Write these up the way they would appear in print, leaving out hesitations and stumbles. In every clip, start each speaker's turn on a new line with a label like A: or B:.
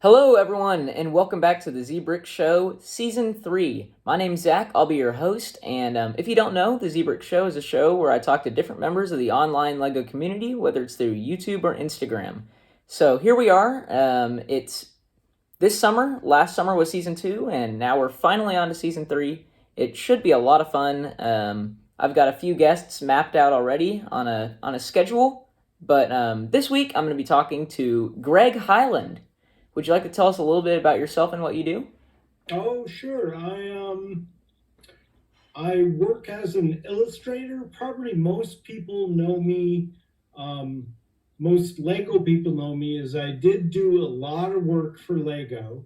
A: Hello, everyone, and welcome back to the Zbricks Show, Season 3. My name's Zach, I'll be your host, and if you don't know, the Zbricks Show is a show where I talk to different members of the online LEGO community, whether it's through YouTube or Instagram. So here we are, it's this summer, last summer was Season 2, and now we're finally on to Season 3. It should be a lot of fun. I've got a few guests mapped out already on a schedule, but this week I'm going to be talking to Greg Hyland. Would you like to tell us a little bit about yourself and what you do?
B: Oh, sure. I work as an illustrator. Probably most people know me. Most Lego people know me as I did do a lot of work for Lego.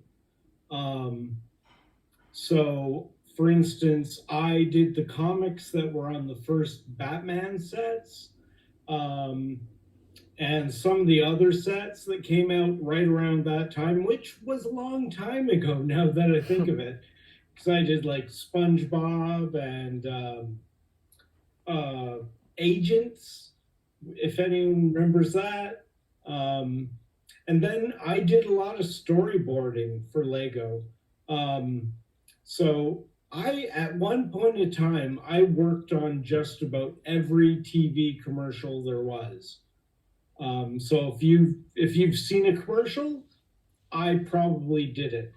B: So, for instance, I did the comics that were on the first Batman sets. And some of the other sets that came out right around that time, which was a long time ago now that I think of it, because I did like SpongeBob and Agents, if anyone remembers that. And then I did a lot of storyboarding for Lego. So at one point in time, I worked on just about every TV commercial there was. So if you've seen a commercial, I probably did it.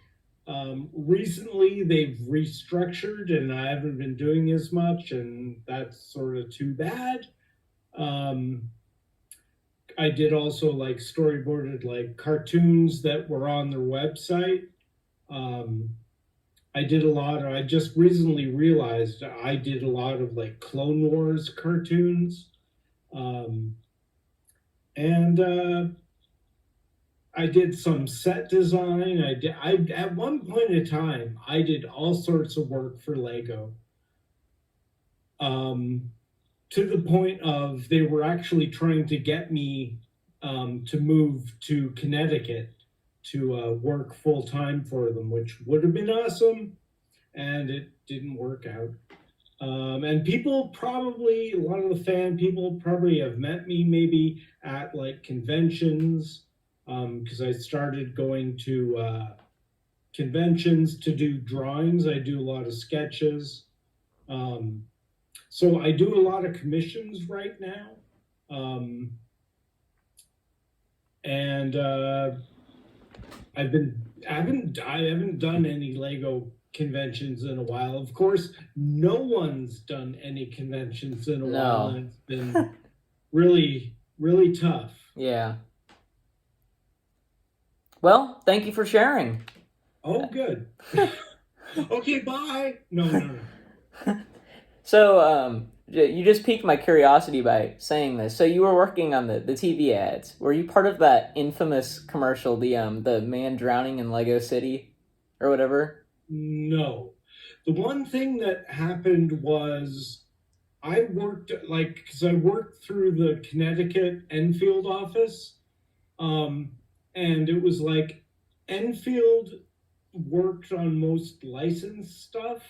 B: Recently, they've restructured, and I haven't been doing as much, and that's sort of too bad. I did also like storyboarded like cartoons that were on their website. I did a lot. I just recently realized I did a lot of like Clone Wars cartoons. And I did some set design. I at one point in time I did all sorts of work for Lego. To the point of they were actually trying to get me to move to Connecticut to work full time for them, which would have been awesome, and it didn't work out. And people probably, a lot of the fan people probably have met me maybe at like conventions, because I started going to conventions to do drawings. I do a lot of sketches. So I do a lot of commissions right now. And I haven't done any Lego conventions in a while. Of course, no one's done any conventions in a while, and it's been really, really tough.
A: Yeah. Well, thank you for sharing.
B: Oh, good. Okay, bye. No.
A: So, you just piqued my curiosity by saying this. So you were working on the TV ads. Were you part of that infamous commercial, the man drowning in Lego City or whatever?
B: No. The one thing that happened was I worked because I worked through the Connecticut Enfield office. And it was like Enfield worked on most licensed stuff,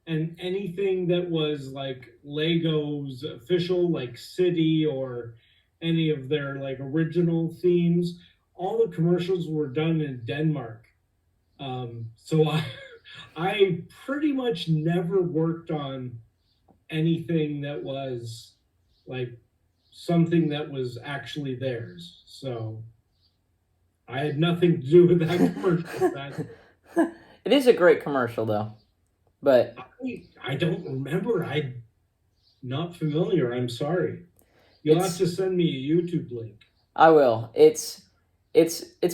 B: and anything that was like Lego's official, like city or any of their like original themes, all the commercials were done in Denmark. So I pretty much never worked on anything that was like something that was actually theirs. So I had nothing to do with that commercial.
A: It is a great commercial, though. But
B: I don't remember. I'm not familiar. I'm sorry. You'll have to send me a YouTube link.
A: I will. It's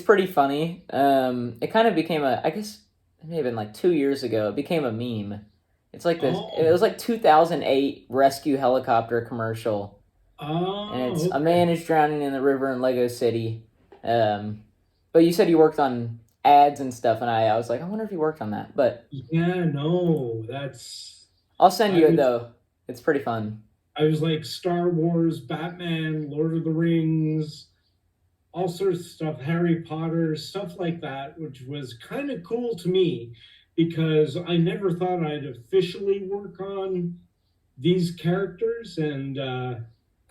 A: pretty funny. It kind of became I guess it may have been like 2 years ago. It became a meme. It's like this. It was like 2008 rescue helicopter commercial. And it's a man is drowning in the river in Lego City. But you said you worked on ads and stuff, and I was like, I wonder if you worked on that. But
B: yeah, no, that's.
A: I'll send you it though. It's pretty fun.
B: I was like Star Wars, Batman, Lord of the Rings, all sorts of stuff, Harry Potter, stuff like that, which was kind of cool to me because I never thought I'd officially work on these characters, and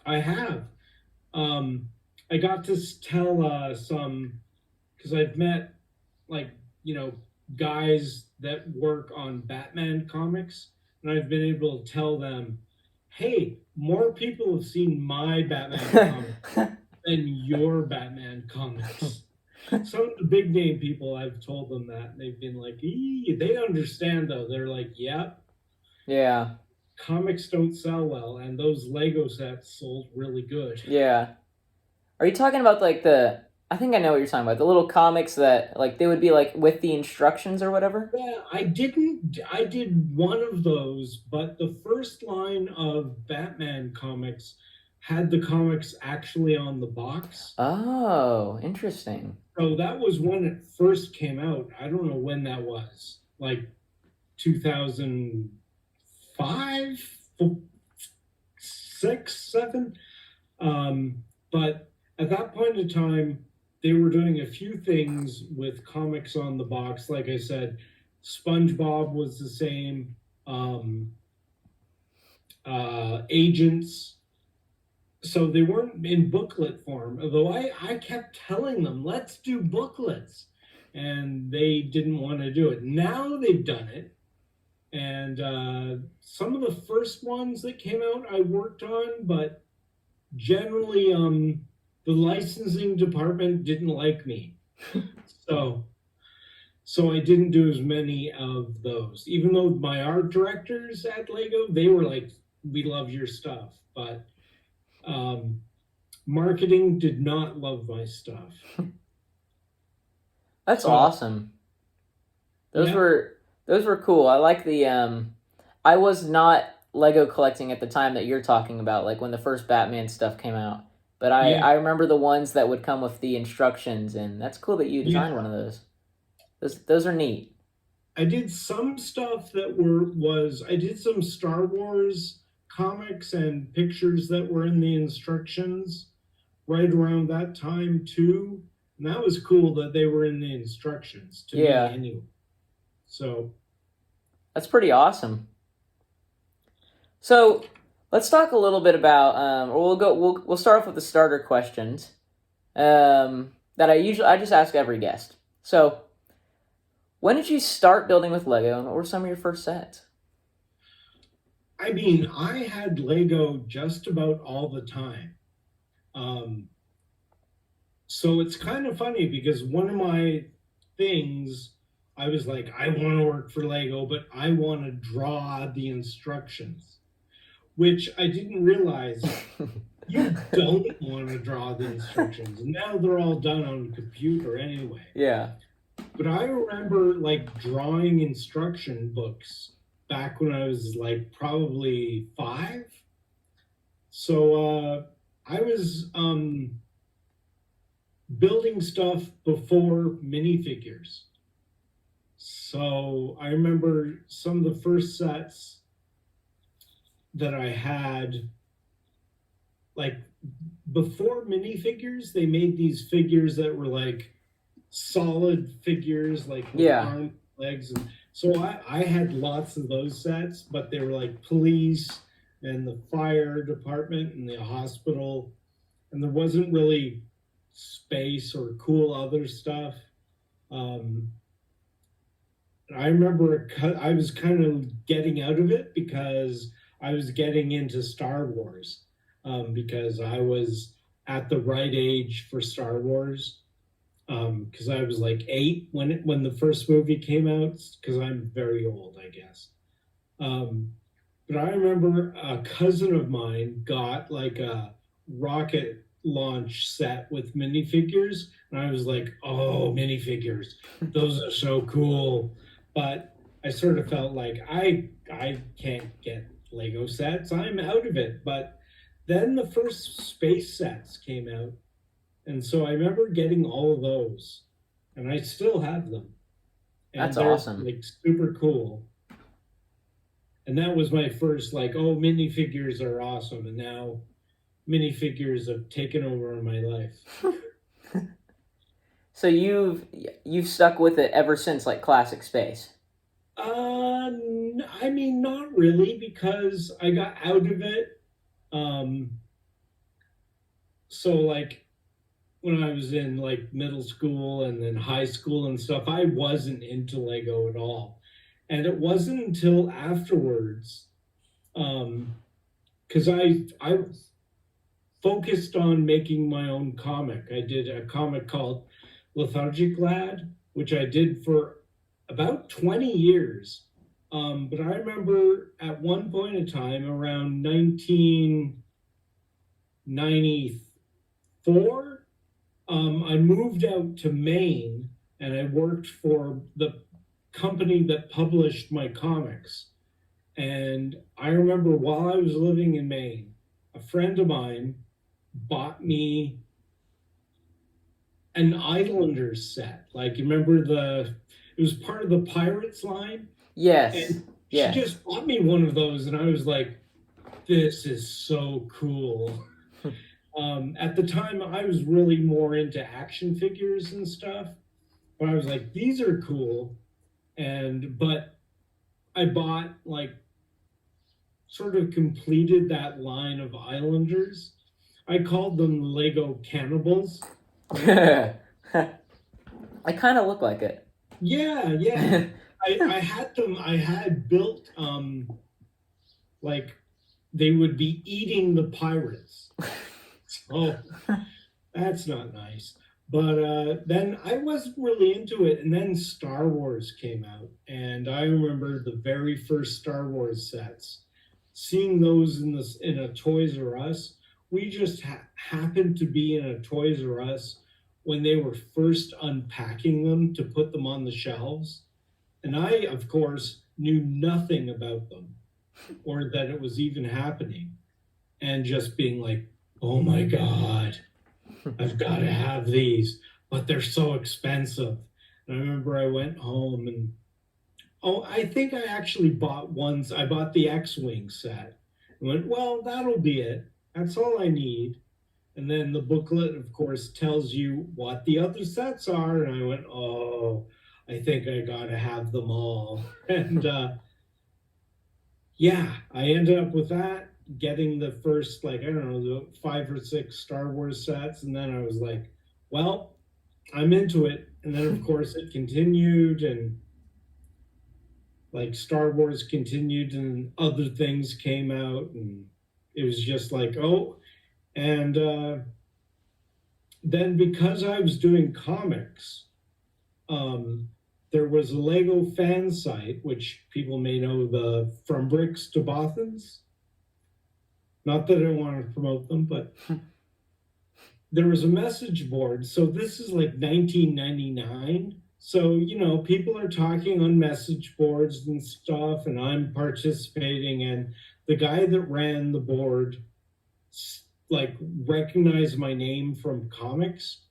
B: I have. I got to tell some, because I've met like, you know, guys that work on Batman comics, and I've been able to tell them, hey, more people have seen my Batman comic than your Batman comics. Some of the big name people, I've told them that, and they've been like, they understand though. They're like, yep,
A: Yeah.
B: comics don't sell well, and those Lego sets sold really good.
A: Yeah. Are you talking about like the? I think I know what you're talking about. The little comics that like they would be like with the instructions or whatever.
B: Yeah, I didn't. I did one of those, but the first line of Batman comics had the comics actually on the box.
A: Oh, interesting.
B: So that was when it first came out. I don't know when that was, like 2005, 6, 7. But at that point in time, they were doing a few things with comics on the box. Like I said, SpongeBob was the same. Agents. So they weren't in booklet form, although I kept telling them, let's do booklets. And they didn't want to do it. Now they've done it. And some of the first ones that came out I worked on, but generally the licensing department didn't like me. So I didn't do as many of those. Even though my art directors at Lego, they were like, we love your stuff. But marketing did not love my stuff.
A: That's awesome. Those were cool. I like the I was not Lego collecting at the time that you're talking about, like when the first Batman stuff came out. But I remember the ones that would come with the instructions, and that's cool that you designed one of those. Those are neat.
B: I did some stuff that I did some Star Wars comics and pictures that were in the instructions right around that time too. And that was cool that they were in the instructions to me anyway. So
A: that's pretty awesome. So let's talk a little bit about we'll start off with the starter questions that I just ask every guest. So when did you start building with Lego, and what were some of your first sets?
B: I mean, I had Lego just about all the time. So it's kind of funny because one of my things, I was like, I want to work for Lego, but I want to draw the instructions, which I didn't realize you don't want to draw the instructions. And now they're all done on the computer anyway.
A: Yeah.
B: But I remember like drawing instruction books back when I was like probably 5. So I was building stuff before minifigures. So I remember some of the first sets that I had, like before minifigures, they made these figures that were like solid figures, like with arms, legs, and so I had lots of those sets, but they were like police and the fire department and the hospital, and there wasn't really space or cool other stuff. I remember I was kind of getting out of it because I was getting into Star Wars, because I was at the right age for Star Wars. Because I was like 8 when the first movie came out, because I'm very old, I guess. But I remember a cousin of mine got like a rocket launch set with minifigures, and I was like, oh, minifigures, those are so cool. But I sort of felt like I can't get Lego sets, I'm out of it. But then the first space sets came out, and so I remember getting all of those, and I still have them. And
A: that's awesome.
B: Like super cool. And that was my first like, oh, minifigures are awesome. And now minifigures have taken over in my life.
A: So you've stuck with it ever since like Classic Space?
B: I mean, not really, because I got out of it. So like when I was in like middle school and then high school and stuff, I wasn't into Lego at all. And it wasn't until afterwards, because I focused on making my own comic. I did a comic called Lethargic Lad, which I did for about 20 years. But I remember at one point in time, around 1994, I moved out to Maine and I worked for the company that published my comics. And I remember while I was living in Maine, a friend of mine bought me an Islanders set. Like, you remember it was part of the Pirates line?
A: Yes.
B: And she
A: Yeah.
B: just bought me one of those, and I was like, this is so cool. At the time, I was really more into action figures and stuff, but I was like, these are cool. But I bought, like, sort of completed that line of Islanders. I called them Lego Cannibals.
A: I kind of look like it.
B: Yeah. I had them, I had built, like, they would be eating the pirates. So that's not nice. But then I wasn't really into it. And then Star Wars came out. And I remember the very first Star Wars sets, seeing those in a Toys R Us. We just happened to be in a Toys R Us when they were first unpacking them to put them on the shelves. And I, of course, knew nothing about them or that it was even happening. And just being like, oh my God, I've got to have these, but they're so expensive. And I remember I went home and, oh, I think I actually bought ones. I bought the X-Wing set. I went, well, that'll be it. That's all I need. And then the booklet, of course, tells you what the other sets are. And I went, oh, I think I got to have them all. And yeah, I ended up with that, getting the first, like, I don't know, the 5 or 6 Star Wars sets. And then I was like, well, I'm into it. And then, of course, it continued, and like Star Wars continued, and other things came out. And it was just like, oh, and then because I was doing comics, there was a Lego fan site, which people may know, the From Bricks to Bothans. Not that I want to promote them, but there was a message board. So this is like 1999. So, people are talking on message boards and stuff, and I'm participating. And the guy that ran the board, like, recognized my name from comics,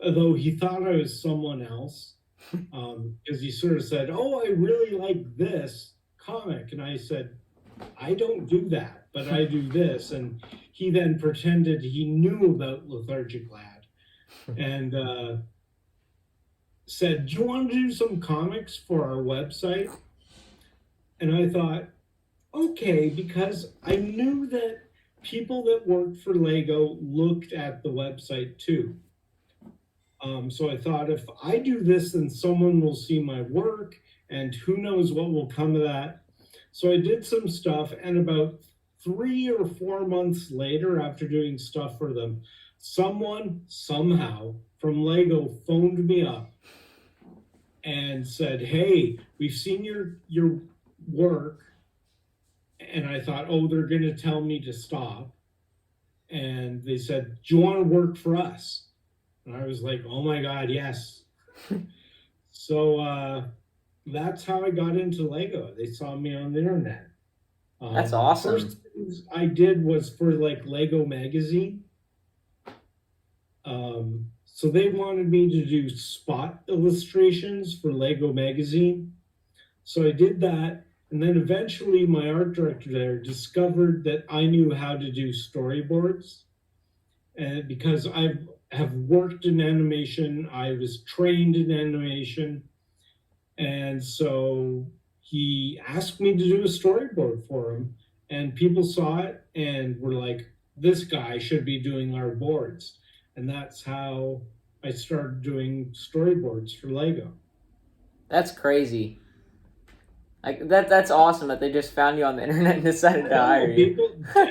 B: although he thought I was someone else. Because he sort of said, oh, I really like this comic. And I said, I don't do that, but I do this. And he then pretended he knew about Lethargic Lad and said, do you want to do some comics for our website? And I thought, okay, because I knew that people that worked for Lego looked at the website too. So I thought, if I do this, then someone will see my work, and who knows what will come of that. So I did some stuff, and about 3 or 4 months later, after doing stuff for them, someone somehow from Lego phoned me up and said, hey, we've seen your work. And I thought, oh, they're going to tell me to stop. And they said, do you want to work for us? And I was like, oh my God, yes. So that's how I got into Lego. They saw me on the internet.
A: That's awesome.
B: First things I did was for like Lego magazine. So they wanted me to do spot illustrations for Lego magazine. So I did that. And then eventually my art director there discovered that I knew how to do storyboards. And because I have worked in animation, I was trained in animation. And so he asked me to do a storyboard for him. And people saw it and were like, this guy should be doing our boards. and that's how I started doing storyboards for Lego.
A: That's crazy. Like that's awesome that they just found you on the internet and decided to hire you.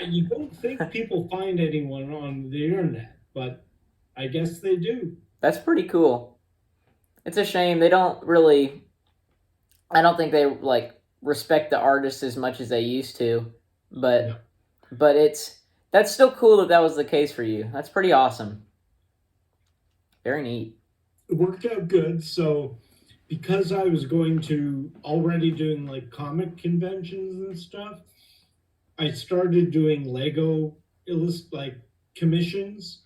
B: You don't think people find anyone on the internet, but I guess they do.
A: That's pretty cool. It's a shame they don't really. I don't think they like respect the artists as much as they used to, but
B: No.
A: but that's still cool that was the case for you. That's pretty awesome. Very neat.
B: It worked out good. So because I was going to already doing like comic conventions and stuff, I started doing Lego like commissions,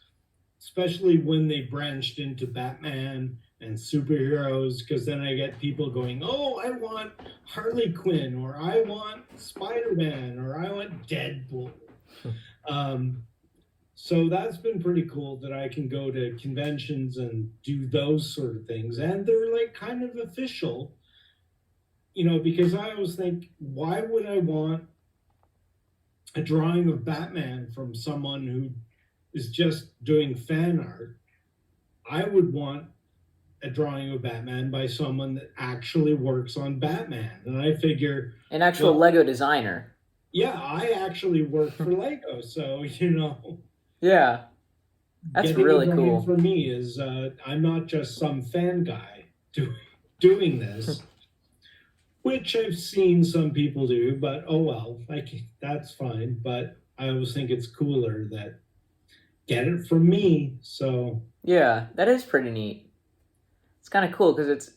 B: especially when they branched into Batman and superheroes, because then I get people going, oh, I want Harley Quinn, or I want Spider-Man, or I want Deadpool. So that's been pretty cool that I can go to conventions and do those sort of things. And they're like kind of official, because I always think, why would I want a drawing of Batman from someone who is just doing fan art? I would want a drawing of Batman by someone that actually works on Batman. And I figure,
A: an actual Lego designer.
B: Yeah, I actually work for Lego, so
A: Yeah, that's really cool.
B: For me is I'm not just some fan guy doing this, which I've seen some people do, but oh well, that's fine. But I always think it's cooler that get it from me. So
A: yeah, that is pretty neat. It's kind of cool because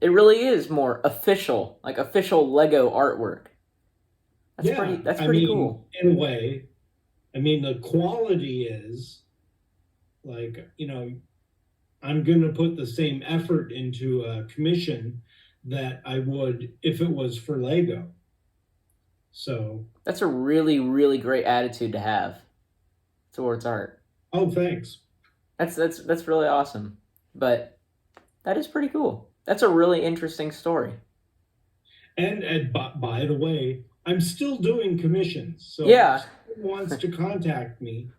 A: it really is more official, like official Lego artwork. That's pretty cool.
B: In a way, I mean, the quality is like, I'm going to put the same effort into a commission that I would if it was for Lego. So
A: that's a really, really great attitude to have towards art.
B: Oh, thanks.
A: That's really awesome. But that is pretty cool. That's a really interesting story.
B: And by the way, I'm still doing commissions. So
A: yeah.
B: if someone wants to contact me,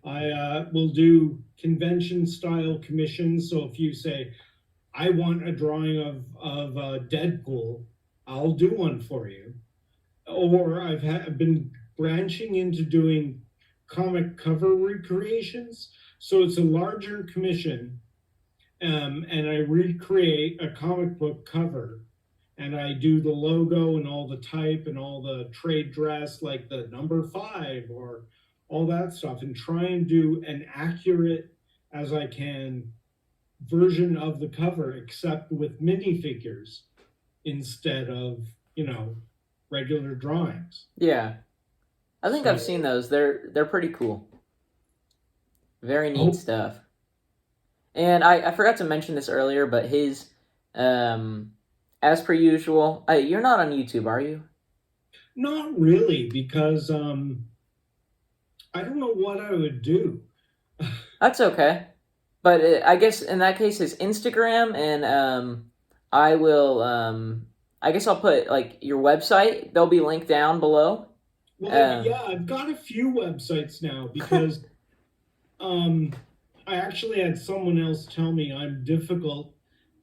B: I will do convention style commissions. So if you say, I want a drawing of Deadpool, I'll do one for you. Or I've been branching into doing comic cover recreations. So it's a larger commission, and I recreate a comic book cover, and I do the logo and all the type and all the trade dress, like the number 5 or all that stuff, and try and do an accurate as I can version of the cover, except with minifigures instead of, regular drawings.
A: Yeah. I think I've seen those. They're pretty cool. Very neat stuff. And I forgot to mention this earlier, but his, as per usual, you're not on YouTube, are you?
B: Not really, because I don't know what I would do.
A: That's okay. But I guess in that case, his Instagram, and I will, I guess I'll put like your website. They'll be linked down below.
B: Well, yeah, I've got a few websites now because I actually had someone else tell me I'm difficult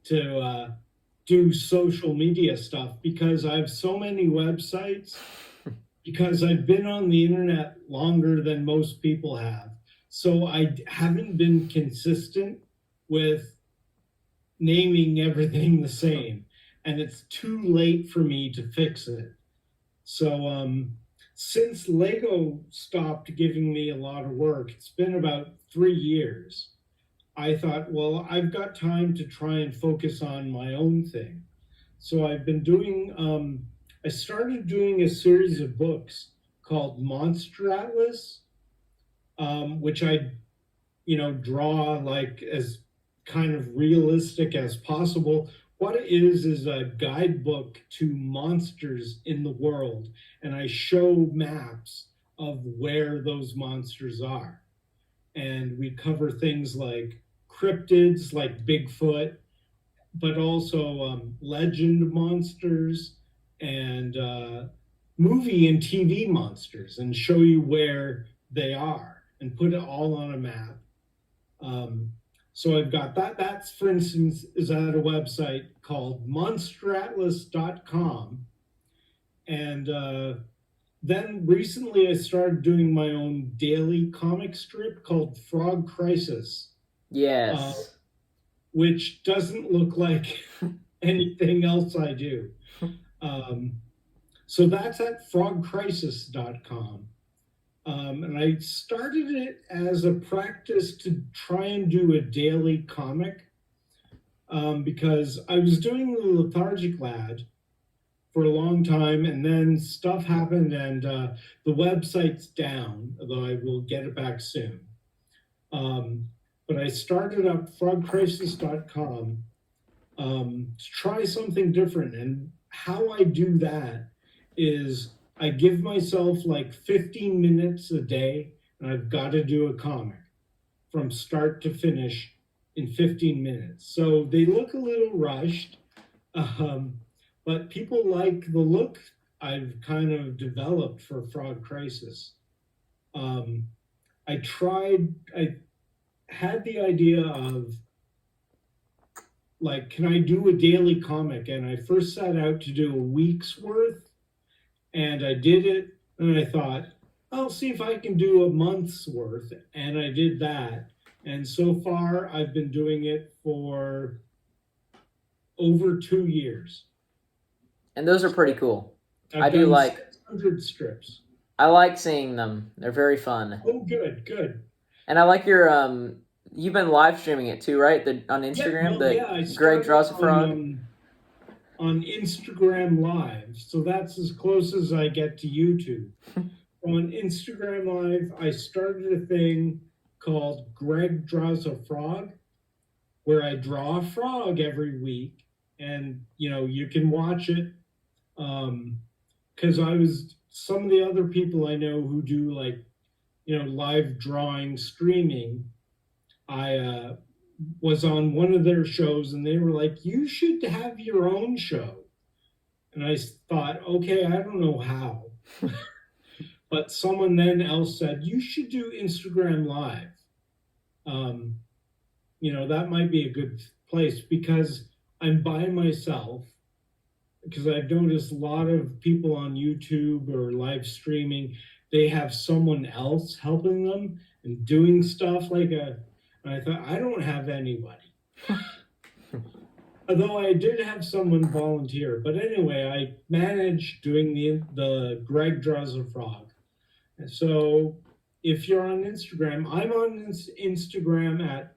B: to do social media stuff because I have so many websites because I've been on the internet longer than most people have. So I haven't been consistent with naming everything the same, and it's too late for me to fix it. So since Lego stopped giving me a lot of work, it's been about 3 years, I thought, well, I've got time to try and focus on my own thing. So I've been doing, I started doing a series of books called Monster Atlas, which I, draw like as kind of realistic as possible. What it is a guidebook to monsters in the world, and I show maps of where those monsters are. And we cover things like cryptids, like Bigfoot, but also legend monsters and movie and TV monsters, and show you where they are and put it all on a map. So I've got that. That's, for instance, is at a website called monsteratlas.com. And then recently I started doing my own daily comic strip called Frog Crisis.
A: Yes.
B: Which doesn't look like anything else I do. So that's at frogcrisis.com. And I started it as a practice to try and do a daily comic because I was doing the Lethargic Lad for a long time, and then stuff happened, and the website's down, although I will get it back soon. But I started up frogcrisis.com to try something different. And how I do that is I give myself like 15 minutes a day, and I've got to do a comic from start to finish in 15 minutes. So they look a little rushed, but people like the look I've kind of developed for Frog Crisis. I had the idea of, like, can I do a daily comic? And I first set out to do a week's worth, and I did it. And I thought, I'll see if I can do a month's worth. And I did that. And so far, I've been doing it for over 2 years.
A: And those are pretty cool.
B: I do like 600 strips.
A: I like seeing them. They're very fun.
B: Oh, good.
A: And I like your you've been live streaming it too, right? On Instagram, Greg Draws a Frog.
B: On Instagram Live, so that's as close as I get to YouTube. On Instagram Live, I started a thing called Greg Draws a Frog, where I draw a frog every week, and you can watch it. Because some of the other people I know who do live drawing streaming, I was on one of their shows, and they were like, you should have your own show. And I thought, okay, I don't know how. But someone then else said, you should do Instagram Live. That might be a good place, because I'm by myself. Because I've noticed a lot of people on YouTube or live streaming, they have someone else helping them and doing stuff and I thought, I don't have anybody. Although I did have someone volunteer. But anyway, I managed doing the Greg Draws a Frog. And so if you're on Instagram, I'm on Instagram at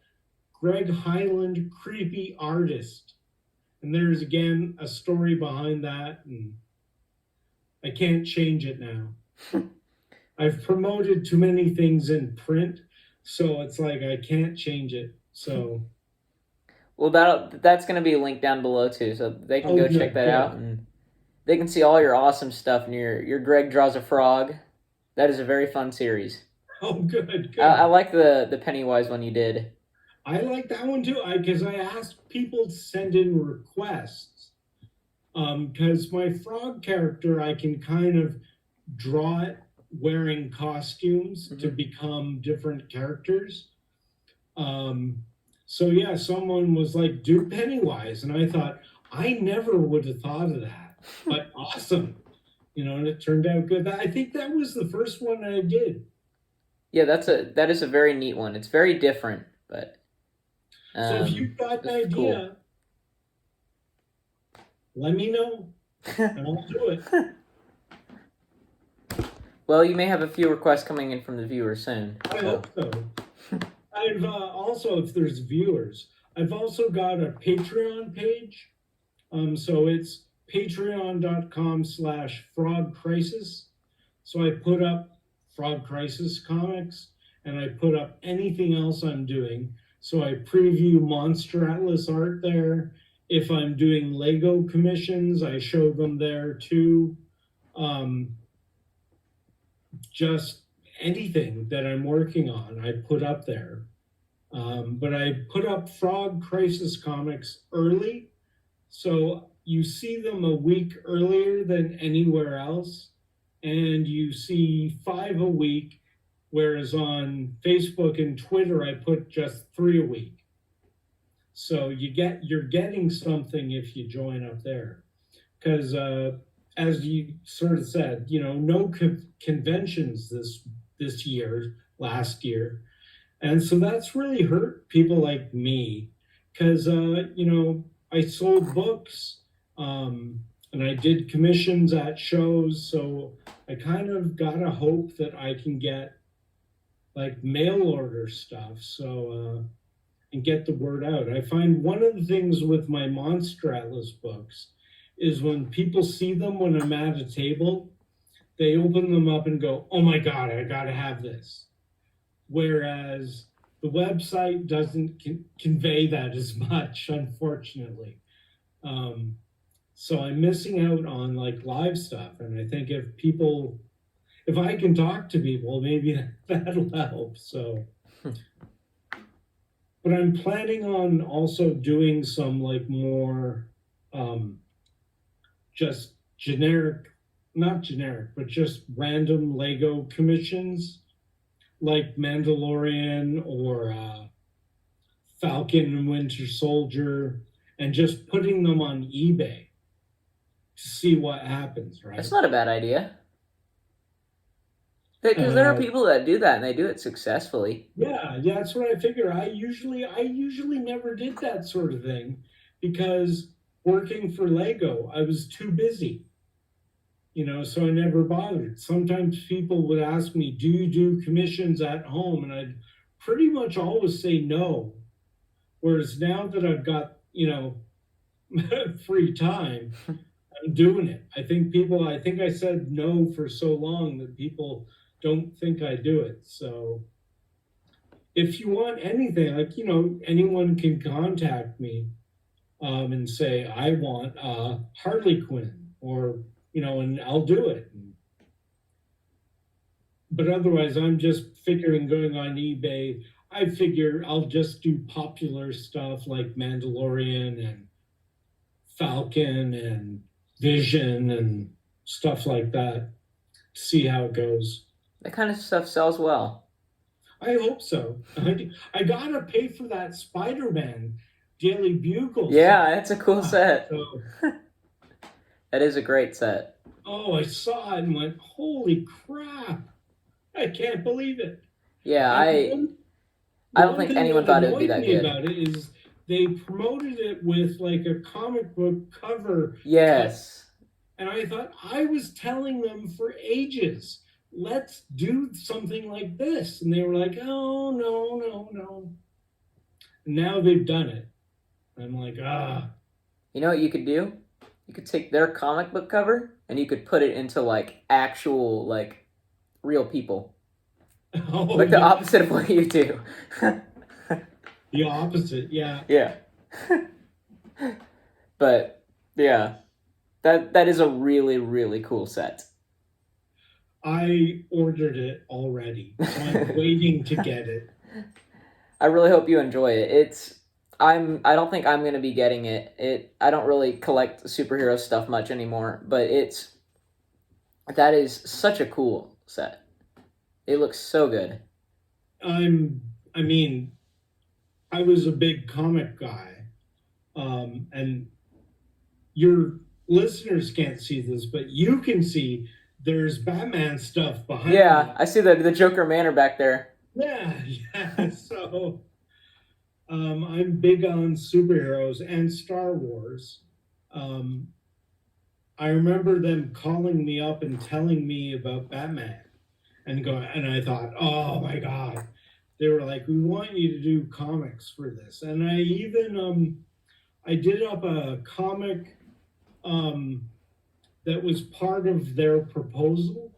B: Greg Hyland Creepy Artist. And there's, again, a story behind that, and I can't change it now. I've promoted too many things in print, so it's like I can't change it. So,
A: well, that's going to be linked down below too, so they can go check that out, and they can see all your awesome stuff in your Greg Draws a Frog. That is a very fun series.
B: Oh, good.
A: I like the Pennywise one you did.
B: I like that one too, because I asked people to send in requests. Because my frog character, I can kind of draw it wearing costumes to become different characters. So yeah, someone was like, do Pennywise. And I thought, I never would have thought of that. But awesome. And it turned out good. I think that was the first one I did.
A: Yeah, that is a very neat one. It's very different, but...
B: So if you've got an idea, let me know, and I'll do it.
A: Well, you may have a few requests coming in from the viewers soon.
B: I hope so. I've also, if there's viewers, I've also got a Patreon page. So it's patreon.com/frogcrisis. So I put up Frog Crisis comics, and I put up anything else I'm doing. So I preview Monster Atlas art there. If I'm doing Lego commissions, I show them there too. Just anything that I'm working on, I put up there. But I put up Frog Crisis comics early, so you see them a week earlier than anywhere else, and you see 5 a week, whereas on Facebook and Twitter, I put just 3 a week. So you're getting something if you join up there, because as you sort of said, no conventions this year, last year, and so that's really hurt people like me, because I sold books, and I did commissions at shows, so I kind of gotta hope that I can get like mail order stuff, so and get the word out. I find one of the things with my Monster Atlas books is when people see them when I'm at a table, they open them up and go, "Oh my God, I gotta have this." Whereas the website doesn't convey that as much, unfortunately. Um, so I'm missing out on like live stuff. And I think if I can talk to people, maybe that'll help. So, but I'm planning on also doing some like more just not generic, but just random Lego commissions like Mandalorian or Falcon and Winter Soldier, and just putting them on eBay to see what happens, right?
A: That's not a bad idea. Because there are people that do that and they do it successfully.
B: Yeah, that's what I figure. I usually never did that sort of thing because working for Lego, I was too busy. So I never bothered. Sometimes people would ask me, "Do you do commissions at home?" And I'd pretty much always say no. Whereas now that I've got, free time, I'm doing it. I think I said no for so long that people don't think I do it. So if you want anything, like, anyone can contact me and say, "I want Harley Quinn," or, and I'll do it. But otherwise, I'm just figuring going on eBay. I figure I'll just do popular stuff like Mandalorian and Falcon and Vision and stuff like that. See how it goes.
A: That kind of stuff sells well.
B: I hope so. I gotta pay for that Spider-Man Daily Bugle.
A: Yeah, it's a cool set.
B: So,
A: that is a great set.
B: Oh, I saw it and went, "Holy crap. I can't believe it."
A: Yeah, I don't think anyone thought it would be that good.
B: About it is they promoted it with like a comic book cover.
A: Yes.
B: And I thought, I was telling them for ages, let's do something like this. And they were like, "Oh, no. And now they've done it. I'm like,
A: You know what you could do? You could take their comic book cover and you could put it into like actual, like, real people. Oh, like the opposite of what you do.
B: The opposite, yeah.
A: Yeah. But yeah, that is a really, really cool set.
B: I ordered it already, so I'm waiting to get it.
A: I really hope you enjoy it. I don't think I'm gonna be getting it. I don't really collect superhero stuff much anymore, but that is such a cool set. It looks so good.
B: I was a big comic guy, and your listeners can't see this, but you can see there's Batman stuff behind me.
A: I see the Joker Manor back there.
B: Yeah. So I'm big on superheroes and Star Wars. I remember them calling me up and telling me about Batman. And I thought, "Oh my God." They were like, "We want you to do comics for this." And I even I did up a comic that was part of their proposal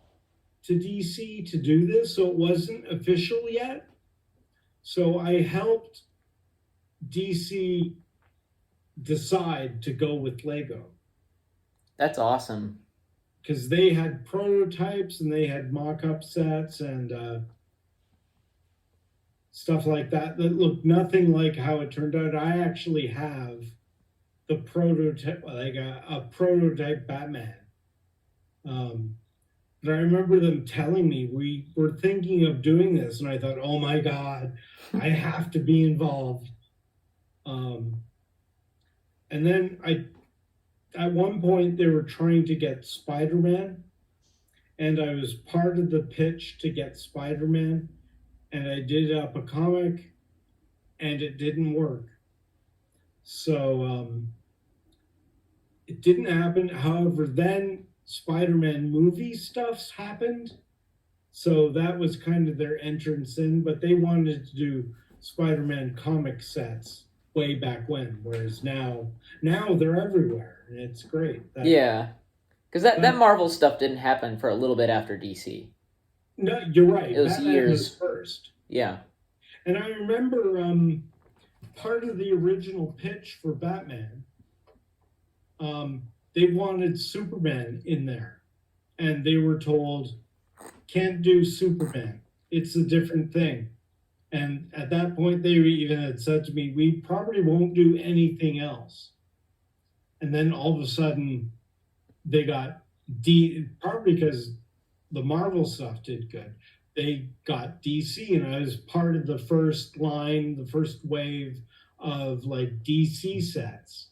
B: to DC to do this, so it wasn't official yet. So I helped DC decide to go with Lego.
A: That's awesome.
B: Because they had prototypes and they had mock-up sets and stuff like that looked nothing like how it turned out. I actually have the prototype, like a prototype Batman. But I remember them telling me we were thinking of doing this, and I thought, oh my God, I have to be involved. Um, and then at one point, they were trying to get Spider-Man, and I was part of the pitch to get Spider-Man, and I did up a comic, and it didn't work. So it didn't happen. However, then Spider-Man movie stuffs happened. So that was kind of their entrance in, but they wanted to do Spider-Man comic sets way back when, whereas now they're everywhere, and it's great.
A: Yeah, because that Marvel stuff didn't happen for a little bit after DC.
B: No, you're right.
A: It was
B: Batman
A: years
B: was first.
A: Yeah,
B: and I remember part of the original pitch for Batman. They wanted Superman in there, and they were told, can't do Superman. It's a different thing. And at that point, they even had said to me, we probably won't do anything else. And then all of a sudden, they got probably because the Marvel stuff did good. They got DC, and I was part of the first line, the first wave of like DC sets.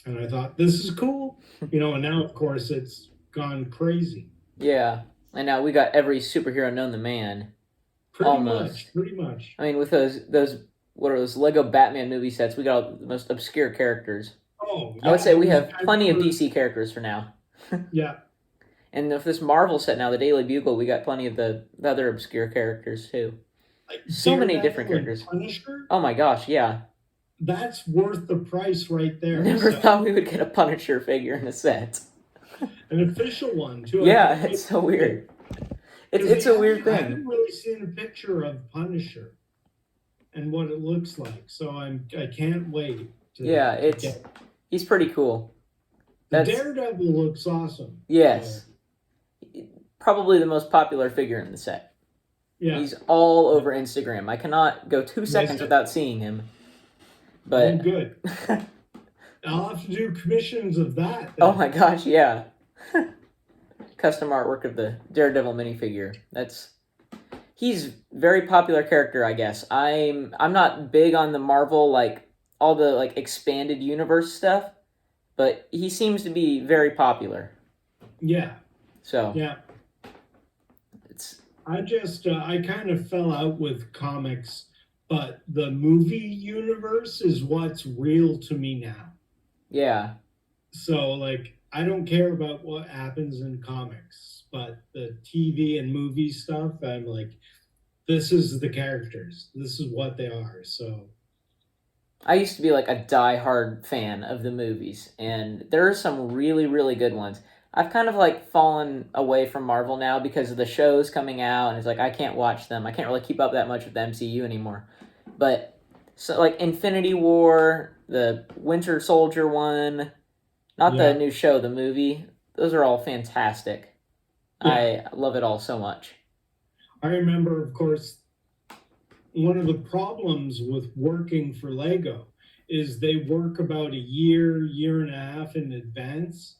B: And I thought, this is cool. And now, of course, it's gone crazy.
A: Yeah. And now we got every superhero known to man.
B: Pretty much.
A: I mean, with those what are those Lego Batman movie sets, we got all the most obscure characters.
B: Oh, yeah.
A: I would say we have plenty of DC characters for now.
B: Yeah.
A: And with this Marvel set now, the Daily Bugle, we got plenty of the other obscure characters too.
B: Like
A: so many different characters.
B: Punisher?
A: Oh my gosh, yeah.
B: That's worth the price right there.
A: Never thought we would get a Punisher figure in a set.
B: An official one, too.
A: Yeah, it's so weird. It's a weird thing. I
B: haven't really seen a picture of Punisher and what it looks like, so I can't wait.
A: He's pretty cool.
B: The Daredevil looks awesome.
A: Yes. So. Probably the most popular figure in the set.
B: Yeah.
A: He's all over Instagram. I cannot go 2 seconds without seeing him. But
B: good. I'll have to do commissions of that. Then.
A: Oh my gosh, yeah. Custom artwork of the Daredevil minifigure. He's very popular character, I guess. I'm not big on the Marvel, like all the like expanded universe stuff, but he seems to be very popular.
B: Yeah.
A: So
B: yeah. I kind of fell out with comics. But the movie universe is what's real to me now.
A: Yeah.
B: So, like, I don't care about what happens in comics, but the TV and movie stuff, I'm like, this is the characters. This is what they are. So,
A: I used to be like a diehard fan of the movies, and there are some really, really good ones. I've kind of like fallen away from Marvel now because of the shows coming out, and it's like I can't watch them. I can't really keep up that much with the MCU anymore. But so like Infinity War, the Winter Soldier one, not the new show, the movie. Those are all fantastic. Yeah. I love it all so much.
B: I remember, of course, one of the problems with working for Lego is they work about a year and a half in advance.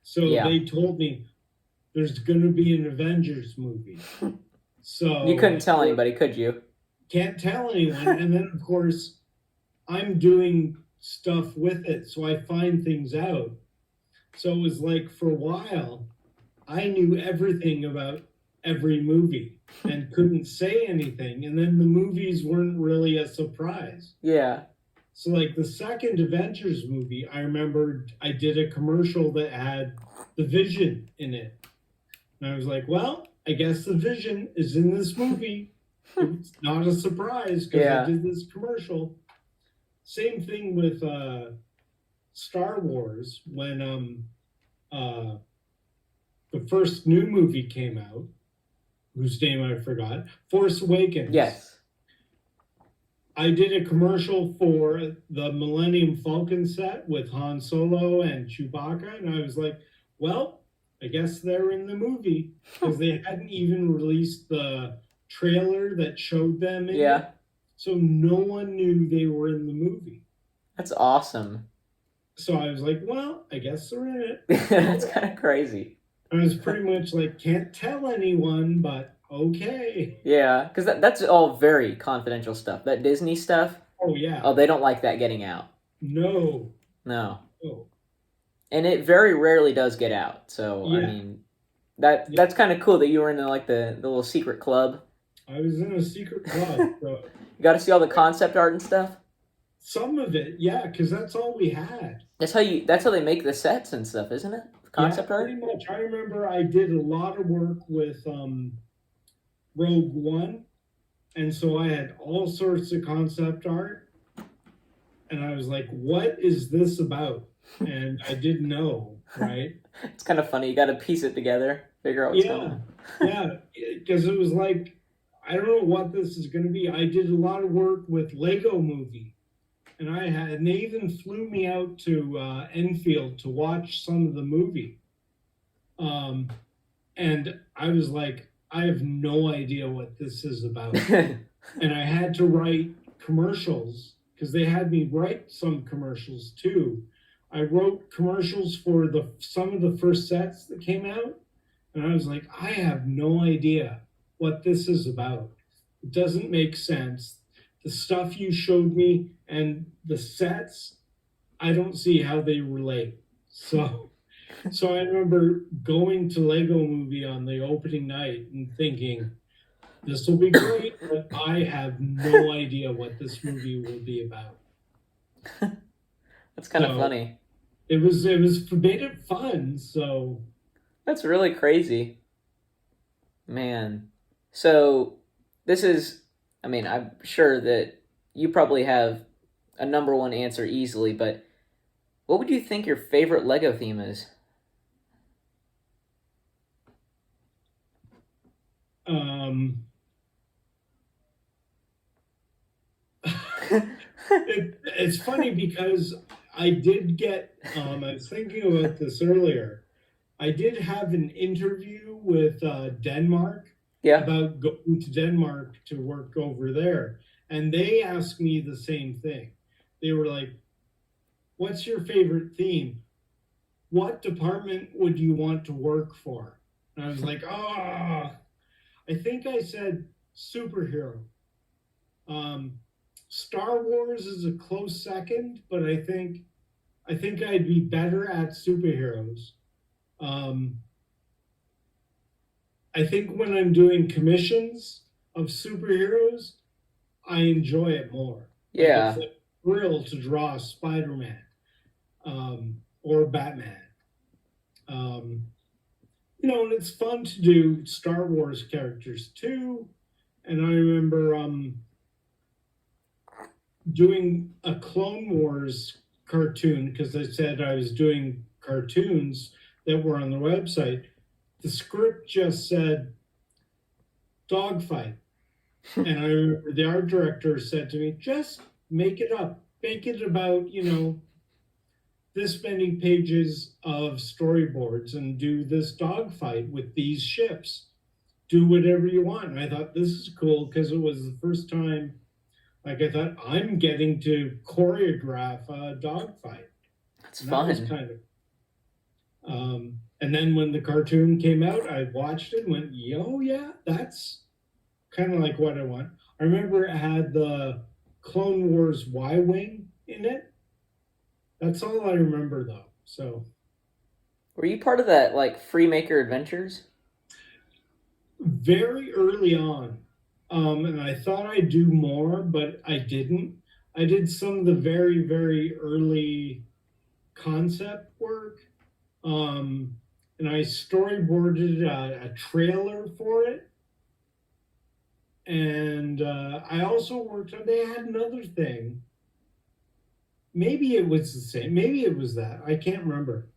B: So they told me there's going to be an Avengers movie. So
A: you couldn't tell anybody, could you?
B: Can't tell anyone. And then, of course, I'm doing stuff with it, so I find things out. So it was like, for a while, I knew everything about every movie and couldn't say anything. And then the movies weren't really a surprise.
A: Yeah.
B: So, like, the second Avengers movie, I remembered I did a commercial that had the Vision in it. And I was like, well, I guess the Vision is in this movie. It's not a surprise because I did this commercial. Same thing with Star Wars. When the first new movie came out, whose name I forgot, Force Awakens.
A: Yes.
B: I did a commercial for the Millennium Falcon set with Han Solo and Chewbacca, and I was like, well, I guess they're in the movie because they hadn't even released the trailer that showed them in it. So no one knew they were in the movie.
A: That's awesome.
B: So I was like, well, I guess they're in it.
A: That's kind of crazy.
B: I was pretty much like, can't tell anyone, but okay.
A: Yeah, because that's all very confidential stuff. That Disney stuff,
B: Oh yeah.
A: oh, they don't like that getting out.
B: No.
A: No.
B: Oh.
A: And it very rarely does get out. So, I
B: Yeah.
A: mean,
B: Yeah.
A: that's kind of cool that you were in like the little secret club.
B: I was in a secret club. So
A: You got to see all the concept art and stuff.
B: some of it, yeah, because that's all we had.
A: That's how they make the sets and stuff, isn't it?
B: Yeah,
A: Concept art?
B: pretty much. I remember I did a lot of work with Rogue One, and so I had all sorts of concept art, and I was like, "What is this about?" And I didn't know, right?
A: It's kind of funny. You got to piece it together, figure out what's going
B: Yeah,
A: on.
B: yeah, because it was like, I don't know what this is going to be. I did a lot of work with Lego Movie, and they even flew me out to Enfield to watch some of the movie. And I was like, I have no idea what this is about. And I had to write commercials because they had me write some commercials too. I wrote commercials for some of the first sets that came out, and I was like, I have no idea what this is about. It doesn't make sense. The stuff you showed me and the sets, I don't see how they relate. So I remember going to Lego Movie on the opening night and thinking, this will be great, but I have no idea what this movie will be about.
A: That's kind of
B: So
A: funny.
B: it made it fun. So
A: That's really crazy. Man. So, this is, I mean, I'm sure that you probably have a number one answer easily, but what would you think your favorite Lego theme is?
B: um, it's funny because I did get. I was thinking about this earlier. I did have an interview with Denmark
A: Yeah.
B: about going to Denmark to work over there. And they asked me the same thing. They were like, what's your favorite theme? What department would you want to work for? And I was like, I think I said superhero. Um, Star Wars is a close second, but I think I'd be better at superheroes. Um, I think when I'm doing commissions of superheroes, I enjoy it more. Like it's
A: Yeah.
B: a thrill to draw Spider-Man or Batman. Um, and it's fun to do Star Wars characters too. And I remember doing a Clone Wars cartoon because I said I was doing cartoons that were on the website. The script just said dogfight. And I remember the art director said to me, just make it up. Make it about, this many pages of storyboards and do this dogfight with these ships. Do whatever you want. And I thought this is cool because it was the first time, like I thought, I'm getting to choreograph a dogfight.
A: That's
B: And
A: fun.
B: that was kind of and then when the cartoon came out, I watched it and went, yo, yeah, that's kind of like what I want. I remember it had the Clone Wars Y Wing in it. That's all I remember though. So
A: Were you part of that, like, Freemaker Adventures?
B: very early on, and I thought I'd do more, but I didn't. I did some of the very, very early concept work, and I storyboarded a trailer for it. And I also worked on, they had another thing. Maybe it was the same. Maybe it was that. I can't remember.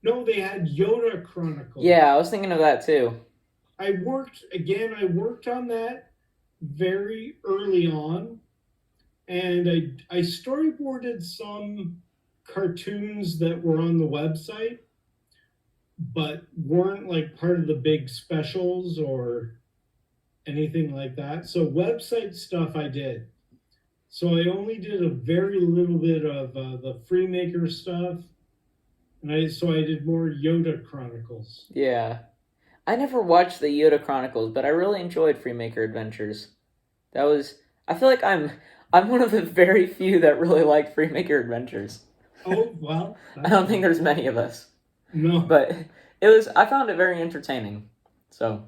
B: No, they had Yoda Chronicles.
A: Yeah, I was thinking of that too.
B: I worked on that very early on. And I storyboarded some cartoons that were on the website, but weren't like part of the big specials or anything like that. So website stuff I did. So I only did a very little bit of the Freemaker stuff, And I did more Yoda Chronicles.
A: Yeah. I never watched the Yoda Chronicles, but I really enjoyed Freemaker Adventures. That was I feel like I'm one of the very few that really liked Freemaker Adventures.
B: Oh, well,
A: I
B: that's
A: don't think
B: fine.
A: there's many of us.
B: No.
A: But I found it very entertaining. So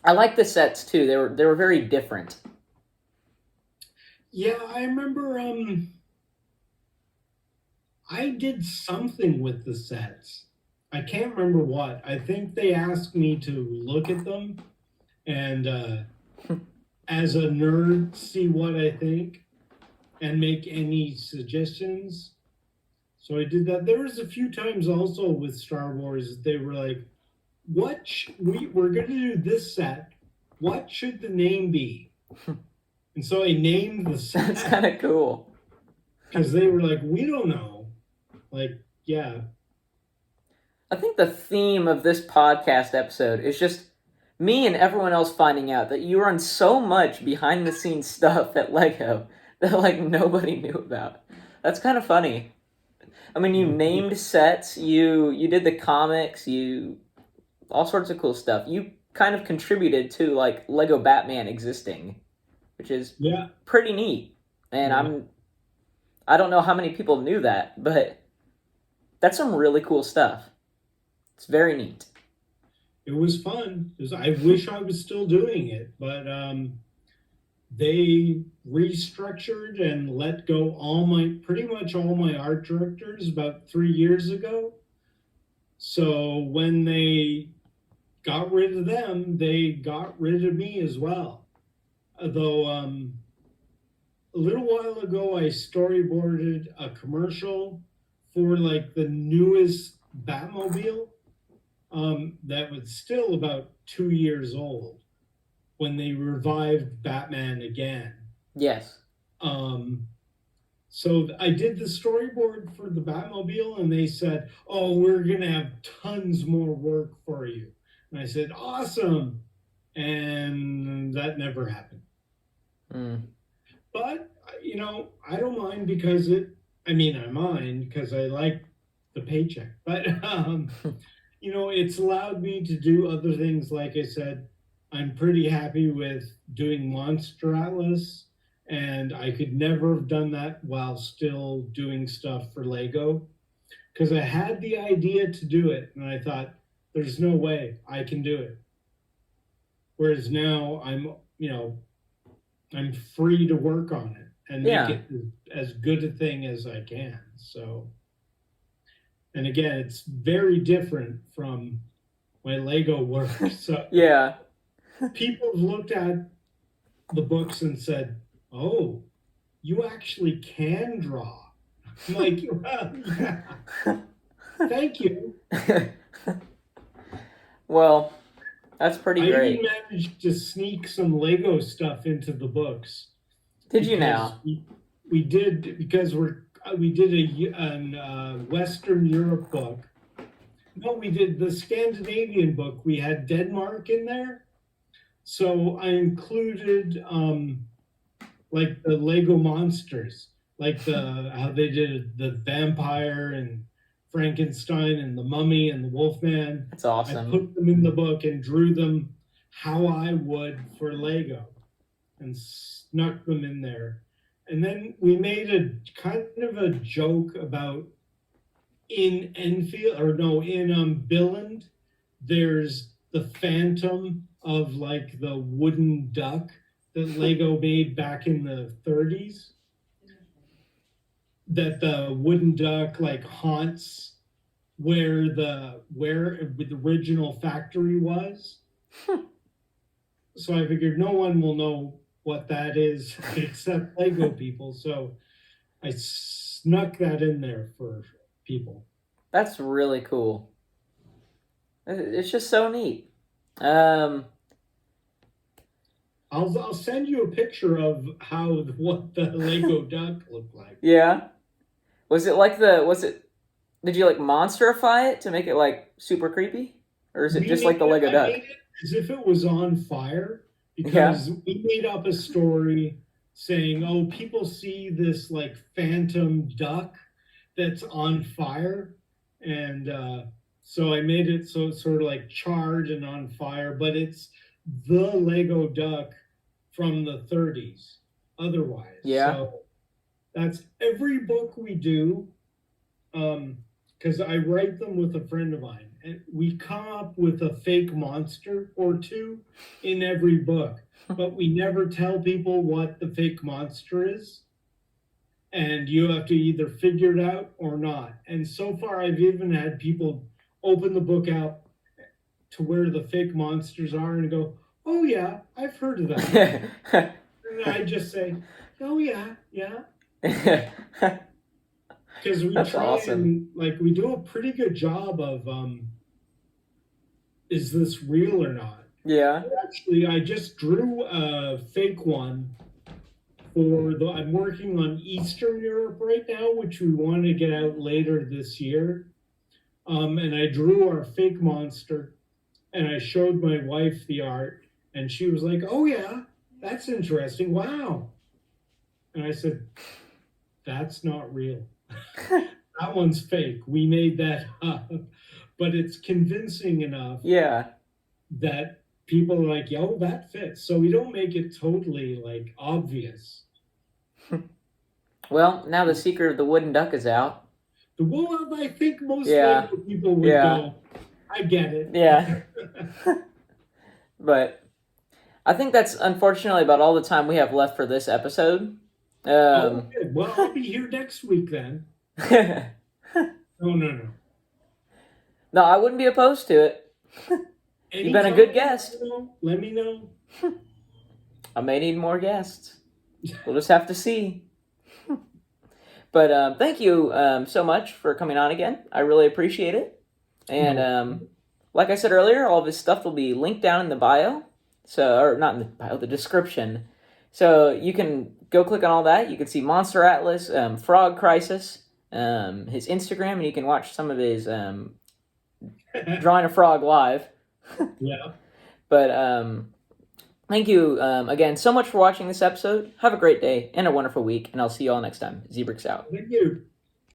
A: I like the sets too. They were very different.
B: Yeah, I remember I did something with the sets. I can't remember what. I think they asked me to look at them and as a nerd see what I think and make any suggestions. So I did that. There was a few times also with Star Wars they were like, we're going to do this set. What should the name be? And so I named the set.
A: That's kind of cool.
B: Because they were like, we don't know. Like, yeah.
A: I think the theme of this podcast episode is just me and everyone else finding out that you run so much behind the scenes stuff at Lego that like nobody knew about. That's kind of funny. I mean, you named sets, you did the comics, you all sorts of cool stuff. You kind of contributed to like Lego Batman existing, which is pretty neat. And I don't know how many people knew that, but that's some really cool stuff. It's very neat.
B: It was fun. I wish I was still doing it, but they restructured and let go pretty much all my art directors about 3 years ago. So when they got rid of them, they got rid of me as well. Although a little while ago, I storyboarded a commercial for like the newest Batmobile that was still about 2 years old when they revived Batman again.
A: Yes.
B: So I did the storyboard for the Batmobile, and they said, "Oh, we're gonna have tons more work for you." And I said, "Awesome," and that never happened. But I don't mind because I mind because I like the paycheck. But it's allowed me to do other things. Like I said, I'm pretty happy with doing Monster Atlas, and I could never have done that while still doing stuff for Lego because I had the idea to do it, and I thought, there's no way I can do it. Whereas now I'm free to work on it and make it as good a thing as I can. So, and again, it's very different from my Lego work. So
A: yeah,
B: people have looked at the books and said, "Oh, you actually can draw." I'm like, well, yeah. Thank you.
A: Well, that's pretty great.
B: I even managed to sneak some Lego stuff into the books.
A: Did you now?
B: We did because we did a Western Europe book. No, we did the Scandinavian book. We had Denmark in there, so I included like the Lego monsters, like how they did the vampire and Frankenstein and the Mummy and the Wolfman.
A: That's awesome.
B: I put them in the book and drew them how I would for Lego and snuck them in there. And then we made a kind of a joke about in Billund, there's the phantom of like the wooden duck that Lego made back in the 30s. That the wooden duck like haunts where the original factory was. So I figured no one will know what that is except Lego people. So I snuck that in there for people.
A: That's really cool. It's just so neat. I'll
B: send you a picture of what the Lego duck looked like.
A: Yeah. Did you like monsterify it to make it like super creepy? Or is it just like the Lego duck?
B: I made it as if it was on fire because we made up a story saying, oh, people see this like phantom duck that's on fire And so I made it so it's sort of like charred and on fire, but it's the Lego duck from the 30s otherwise.
A: Yeah.
B: So that's every book we do, because I write them with a friend of mine. And we come up with a fake monster or two in every book, but we never tell people what the fake monster is. And you have to either figure it out or not. And so far, I've even had people open the book out to where the fake monsters are and go, "Oh yeah, I've heard of that." And I just say, "Oh yeah, yeah," because we
A: That's
B: try
A: awesome.
B: and we do a pretty good job of is this real or not?
A: Yeah.
B: Actually, I just drew a fake one I'm working on Eastern Europe right now, which we want to get out later this year. And I drew our fake monster, and I showed my wife the art, and she was like, "Oh yeah, that's interesting. Wow." And I said, "That's not real. That one's fake. We made that up." But it's convincing enough
A: Yeah.
B: that people are like, "Yo, that fits." So we don't make it totally like obvious.
A: Well, now the secret of the wooden duck is out.
B: Well, I think most
A: Yeah.
B: Lego people would
A: Yeah.
B: go, "I get it."
A: Yeah. But I think that's unfortunately about all the time we have left for this episode.
B: Oh, good. Well, I'll be here next week then. Oh, no.
A: No, I wouldn't be opposed to it. You've been a good guest.
B: Let me know.
A: I may need more guests. We'll just have to see. But thank you so much for coming on again. I really appreciate it. And like I said earlier, all of his stuff will be linked down in the bio. So, or not in the bio, the description. So you can go click on all that. You can see Monster Atlas, Frog Crisis, his Instagram, and you can watch some of his drawing a frog live.
B: Yeah.
A: But thank you again so much for watching this episode. Have a great day and a wonderful week, and I'll see you all next time. Zbricks out.
B: Thank you.